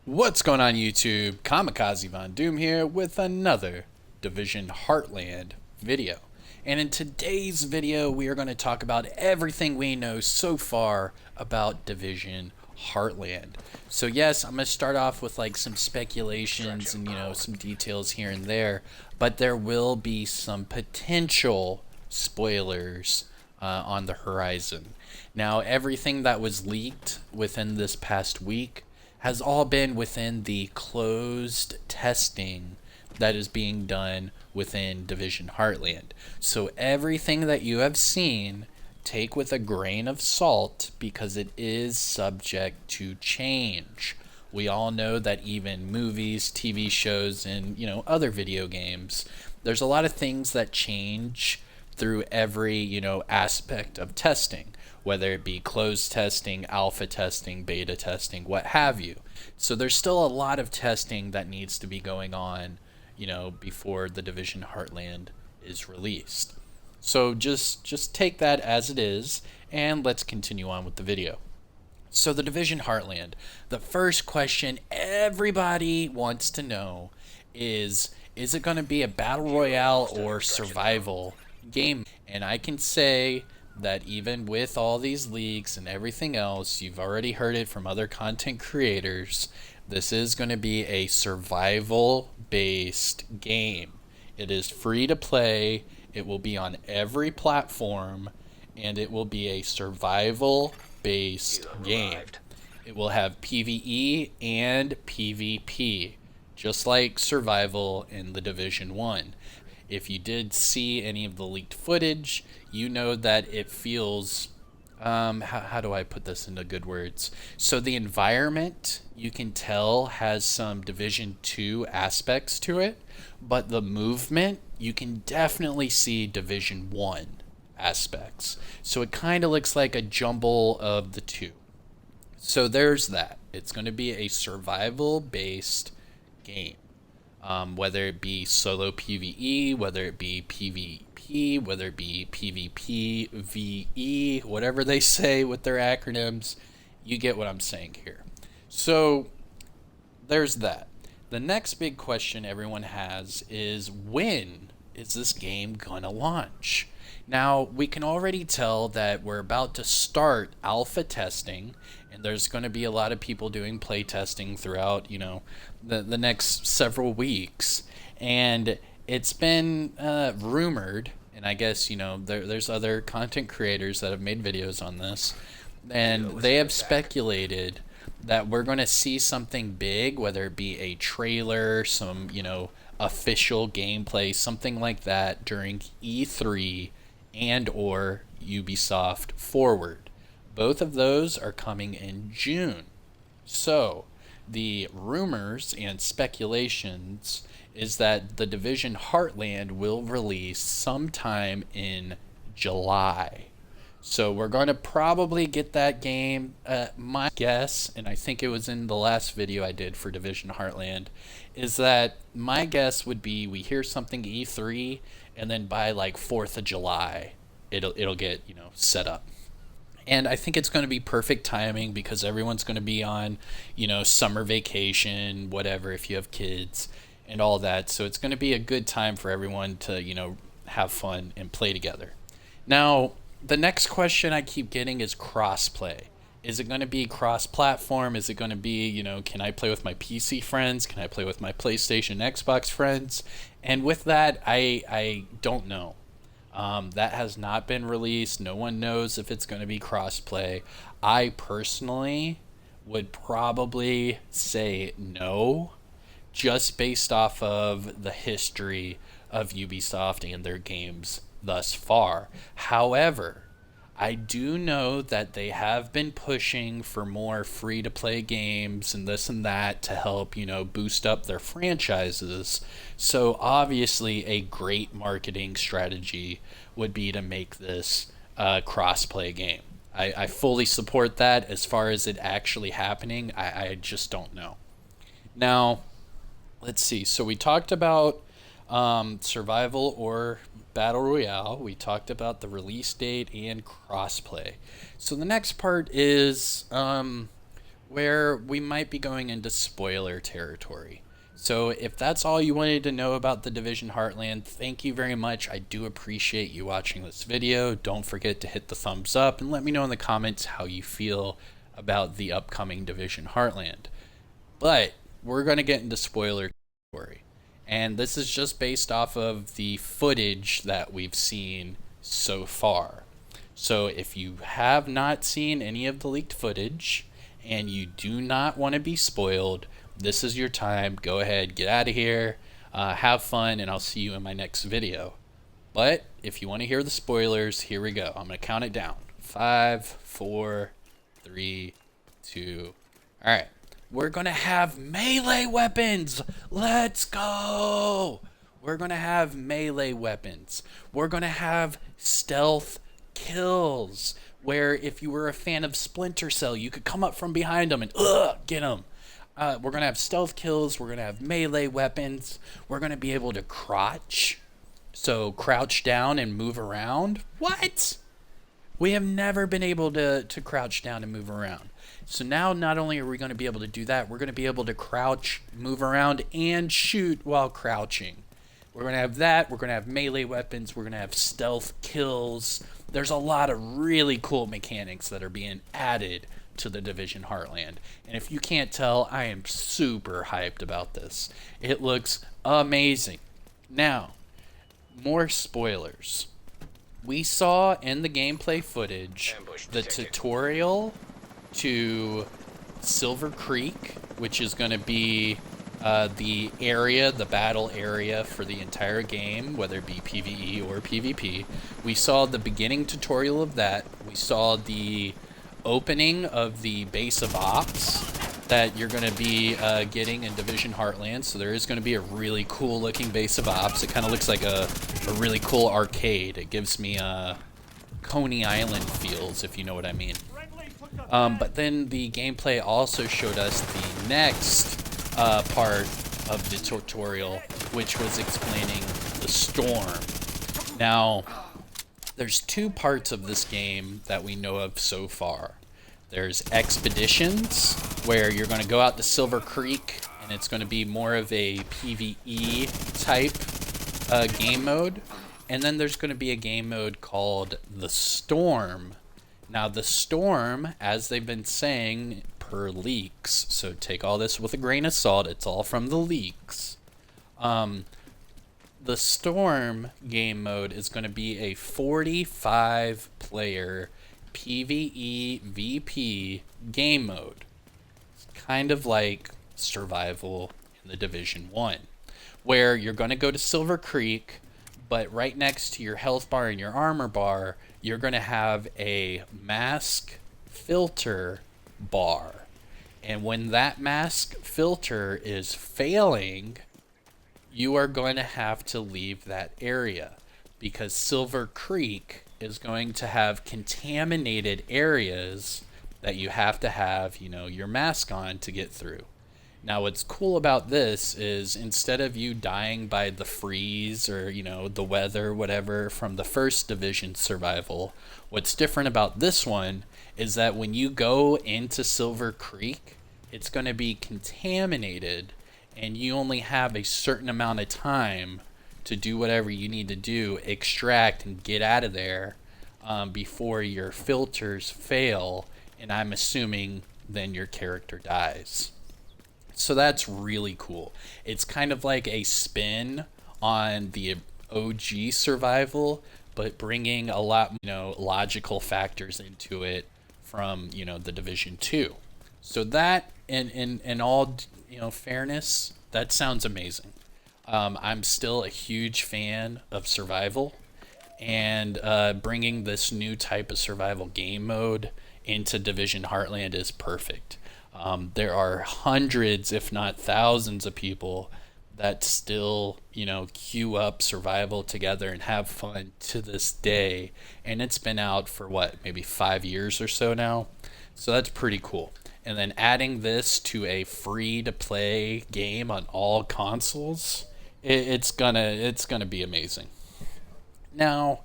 What's going on YouTube? Kamikazevondoom here with another Division Heartland video. And in today's video, we are going to talk about everything we know so far about Division Heartland. So yes, I'm going to start off with like some speculations and some details here and there, but there will be some potential spoilers on the horizon. Now, everything that was leaked within this past week has all been within the closed testing that is being done within Division Heartland. So everything that you have seen, take with a grain of salt because it is subject to change. We all know that even movies, TV shows, and other video games, there's a lot of things that change through every aspect of testing, whether it be closed testing, alpha testing, beta testing, what have you. So there's still a lot of testing that needs to be going on, before the Division Heartland is released. So just take that as it is, and let's continue on with the video. So the Division Heartland, the first question everybody wants to know is it going to be a battle royale or survival game? And I can say that even with all these leaks and everything else, you've already heard it from other content creators, this is going to be a survival based game. It is free to play, it will be on every platform, and it will be a survival based game. It will have PvE and PvP, just like survival in the Division 1. If you did see any of the leaked footage, you know that it feels, how do I put this into good words? So the environment, you can tell, has some Division 2 aspects to it, but the movement, you can definitely see Division 1 aspects. So it kind of looks like a jumble of the two. So there's that. It's going to be a survival-based game. Whether it be solo PvE, whether it be PvP, whether it be PvP, VE, whatever they say with their acronyms, you get what I'm saying here. So there's that. The next big question everyone has is, when is this game gonna launch? Now, we can already tell that we're about to start alpha testing, and there's going to be a lot of people doing play testing throughout, the next several weeks. And it's been rumored, and I guess, there's other content creators that have made videos on this, and they have speculated that we're going to see something big, whether it be a trailer, some, official gameplay, something like that during E3 and or Ubisoft Forward. Both of those are coming in June. So the rumors and speculations is that the Division Heartland will release sometime in July. So we're going to probably get that game. My guess, and I think it was in the last video I did for Division Heartland, is that my guess would be we hear something E3, and then by like 4th of July, it'll get set up. And I think it's going to be perfect timing because everyone's going to be on summer vacation, whatever, if you have kids and all that. So it's going to be a good time for everyone to have fun and play together. Now, the next question I keep getting is crossplay. Is it going to be cross-platform? Is it going to be, can I play with my PC friends? Can I play with my PlayStation, Xbox friends? And with that, I don't know. That has not been released. No one knows if it's going to be crossplay. I personally would probably say no, just based off of the history of Ubisoft and their games thus far. However, I do know that they have been pushing for more free-to-play games and this and that to help, boost up their franchises. So obviously a great marketing strategy would be to make this a cross-play game. I fully support that. As far as it actually happening, I just don't know. Now, let's see. So we talked about survival or battle royale. We talked about the release date and crossplay. So the next part is where we might be going into spoiler territory. So if that's all you wanted to know about the Division Heartland, thank you very much. I do appreciate you watching this video. Don't forget to hit the thumbs up and let me know in the comments how you feel about the upcoming Division Heartland. But we're going to get into spoiler territory. And this is just based off of the footage that we've seen so far. So if you have not seen any of the leaked footage and you do not want to be spoiled, this is your time. Go ahead, get out of here, have fun, and I'll see you in my next video. But if you want to hear the spoilers, here we go. I'm going to count it down. 5, 4, 3, 2. All right. We're going to have melee weapons. Let's go. We're going to have melee weapons. We're going to have stealth kills, where if you were a fan of Splinter Cell, you could come up from behind them and get them. We're going to have stealth kills. We're going to have melee weapons. We're going to be able to crouch. So crouch down and move around. What? We have never been able to crouch down and move around. So now not only are we going to be able to do that, we're going to be able to crouch, move around, and shoot while crouching. We're going to have that. We're going to have melee weapons. We're going to have stealth kills. There's a lot of really cool mechanics that are being added to the Division Heartland. And if you can't tell, I am super hyped about this. It looks amazing. Now, more spoilers. We saw in the gameplay footage the tutorial to Silver Creek, which is going to be the battle area for the entire game, whether it be PvE or PvP. We saw the beginning tutorial of that. We saw the opening of the base of ops that you're going to be getting in Division Heartland. So there is going to be a really cool looking base of ops. It kind of looks like a really cool arcade. It gives me Coney Island feels, if you know what I mean. But then the gameplay also showed us the next part of the tutorial, which was explaining the storm. Now, there's two parts of this game that we know of so far. There's expeditions, where you're going to go out to Silver Creek, and it's going to be more of a PvE type game mode. And then there's going to be a game mode called the Storm. Now, the Storm, as they've been saying per leaks, so take all this with a grain of salt, it's all from the leaks. The Storm game mode is going to be a 45-player PvE VP game mode. It's kind of like survival in the Division 1, where you're going to go to Silver Creek, but right next to your health bar and your armor bar, you're going to have a mask filter bar. And when that mask filter is failing, you are going to have to leave that area, because Silver Creek is going to have contaminated areas that you have to have, your mask on to get through. Now, what's cool about this is instead of you dying by the freeze or, the weather, whatever, from the first Division survival, what's different about this one is that when you go into Silver Creek, it's going to be contaminated, and you only have a certain amount of time to do whatever you need to do, extract and get out of there before your filters fail, and I'm assuming then your character dies. So that's really cool. It's kind of like a spin on the OG survival, but bringing a lot, logical factors into it from, the Division 2. So that, in all, fairness, that sounds amazing. I'm still a huge fan of survival, and bringing this new type of survival game mode into Division Heartland is perfect. There are hundreds, if not thousands, of people that still, queue up survival together and have fun to this day. And it's been out for maybe 5 years or so now. So that's pretty cool. And then adding this to a free-to-play game on all consoles, it's gonna be amazing. Now,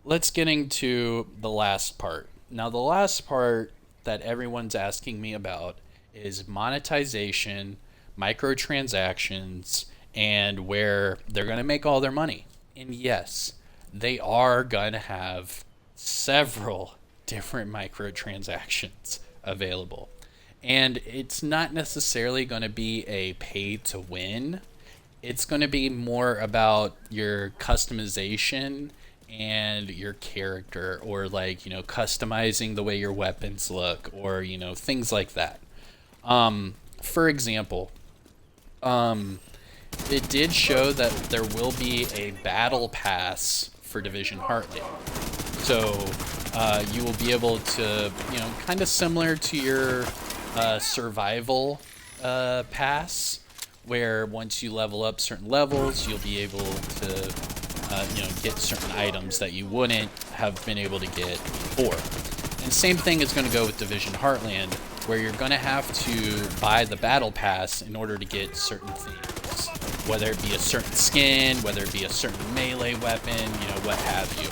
let's get into the last part. Now, the last part that everyone's asking me about is monetization, microtransactions, and where they're going to make all their money. And yes, they are going to have several different microtransactions available. And it's not necessarily going to be a pay to win. It's going to be more about your customization and your character, or like, customizing the way your weapons look, or, things like that. For example, it did show that there will be a battle pass for Division Heartland. So you will be able to, kind of similar to your survival pass, where once you level up certain levels, you'll be able to, get certain items that you wouldn't have been able to get before. And same thing is going to go with Division Heartland, where you're going to have to buy the battle pass in order to get certain things, whether it be a certain skin, whether it be a certain melee weapon, what have you.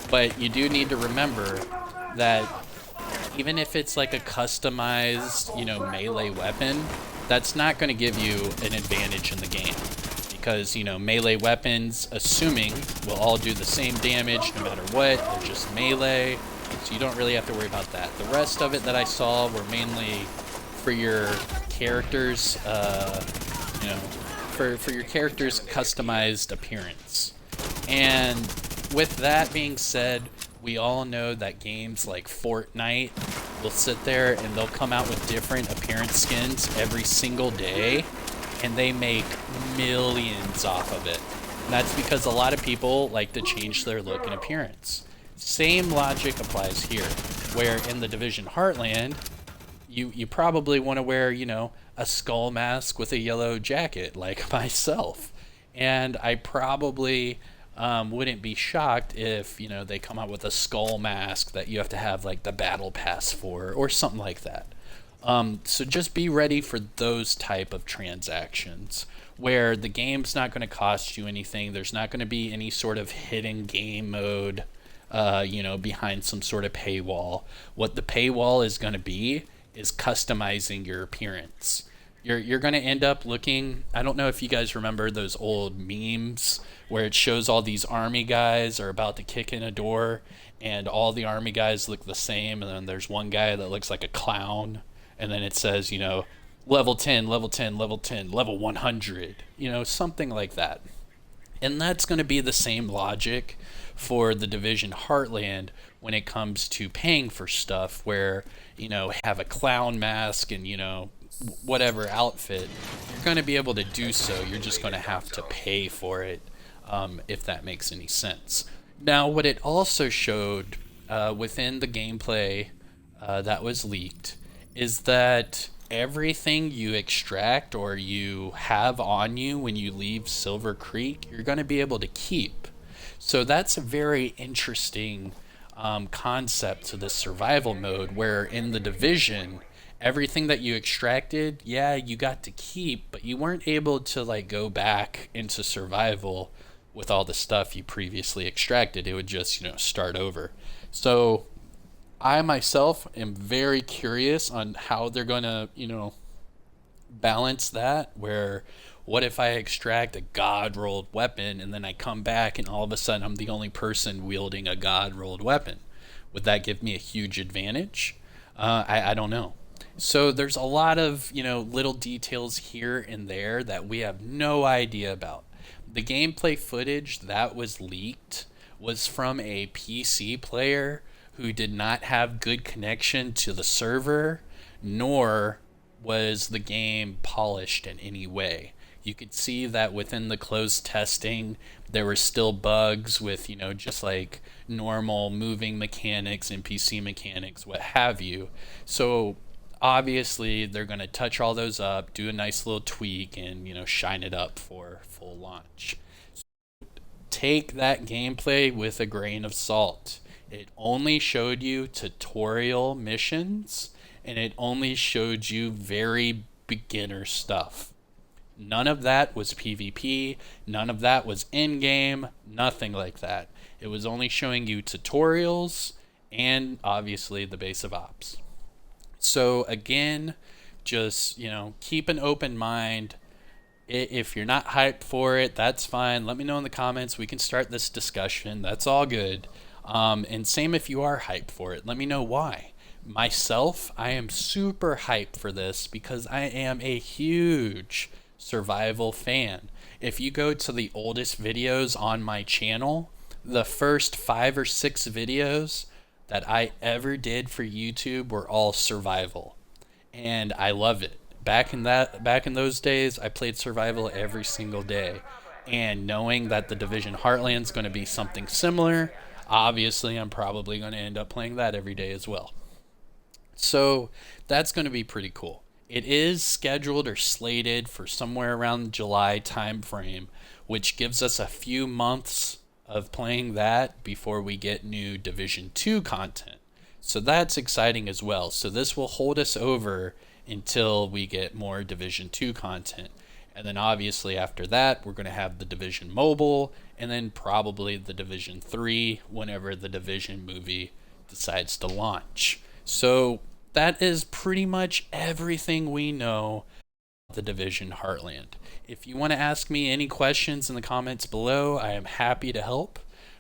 But you do need to remember that even if it's like a customized, melee weapon, that's not going to give you an advantage in the game. Because, melee weapons, assuming, will all do the same damage no matter what. They're just melee, so you don't really have to worry about that. The rest of it that I saw were mainly for your characters, for your character's customized appearance. And with that being said, we all know that games like Fortnite will sit there and they'll come out with different appearance skins every single day, and they make millions off of it. And that's because a lot of people like to change their look and appearance. Same logic applies here, where in the Division Heartland, you probably want to wear, a skull mask with a yellow jacket like myself. And I probably wouldn't be shocked if, they come out with a skull mask that you have to have like the battle pass for, or something like that. So just be ready for those type of transactions where the game's not going to cost you anything. There's not going to be any sort of hidden game mode, behind some sort of paywall. What the paywall is going to be is customizing your appearance. You're going to end up looking, I don't know if you guys remember those old memes where it shows all these army guys are about to kick in a door and all the army guys look the same, and then there's one guy that looks like a clown, and then it says, level 10, level 10, level 10, level 100, something like that. And that's going to be the same logic for the Division Heartland when it comes to paying for stuff, where, have a clown mask and, whatever outfit, you're going to be able to do so. You're just going to have to pay for it, if that makes any sense. Now, what it also showed within the gameplay that was leaked is that everything you extract or you have on you when you leave Silver Creek, you're going to be able to keep. So that's a very interesting concept to this survival mode, where in the Division, everything that you extracted, yeah, you got to keep, but you weren't able to like go back into survival with all the stuff you previously extracted. It would just, start over. So I myself am very curious on how they're going to, balance that, where what if I extract a god rolled weapon and then I come back and all of a sudden I'm the only person wielding a god rolled weapon? Would that give me a huge advantage? I don't know. So there's a lot of, little details here and there that we have no idea about. The gameplay footage that was leaked was from a PC player who did not have good connection to the server, nor was the game polished in any way. You could see that within the closed testing, there were still bugs with, just like normal moving mechanics and PC mechanics, what have you. So obviously they're going to touch all those up, do a nice little tweak, and, shine it up for full launch. So take that gameplay with a grain of salt. It only showed you tutorial missions, and it only showed you very beginner stuff. None of that was PvP, none of that was in-game, nothing like that. It was only showing you tutorials and obviously the base of ops. So again, Just, keep an open mind. If you're not hyped for it, that's fine. Let me know in the comments. We can start this discussion. That's all good. And same if you are hyped for it. Let me know why. Myself, I am super hyped for this because I am a huge survival fan. If you go to the oldest videos on my channel, the first 5 or 6 videos that I ever did for YouTube were all survival. And I love it. Back in those days, I played survival every single day. And knowing that the Division Heartland is going to be something similar, obviously I'm probably going to end up playing that every day as well. So that's going to be pretty cool. It is scheduled or slated for somewhere around July time frame, which gives us a few months of playing that before we get new Division 2 content. So that's exciting as well. So this will hold us over until we get more Division 2 content. And then obviously after that, we're going to have the Division Mobile, and then probably the Division 3 whenever the Division movie decides to launch. So that is pretty much everything we know about the Division Heartland. If you want to ask me any questions in the comments below, I am happy to help.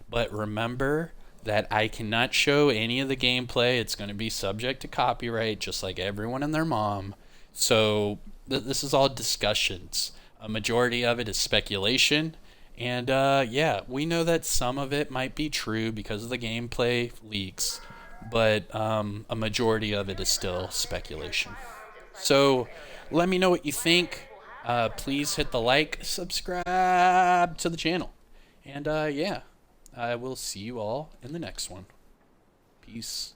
But remember that I cannot show any of the gameplay. It's going to be subject to copyright, just like everyone and their mom. So this is all discussions. A majority of it is speculation. And yeah, we know that some of it might be true because of the gameplay leaks, but a majority of it is still speculation. So let me know what you think. Please hit the like, subscribe to the channel. And yeah, I will see you all in the next one. Peace.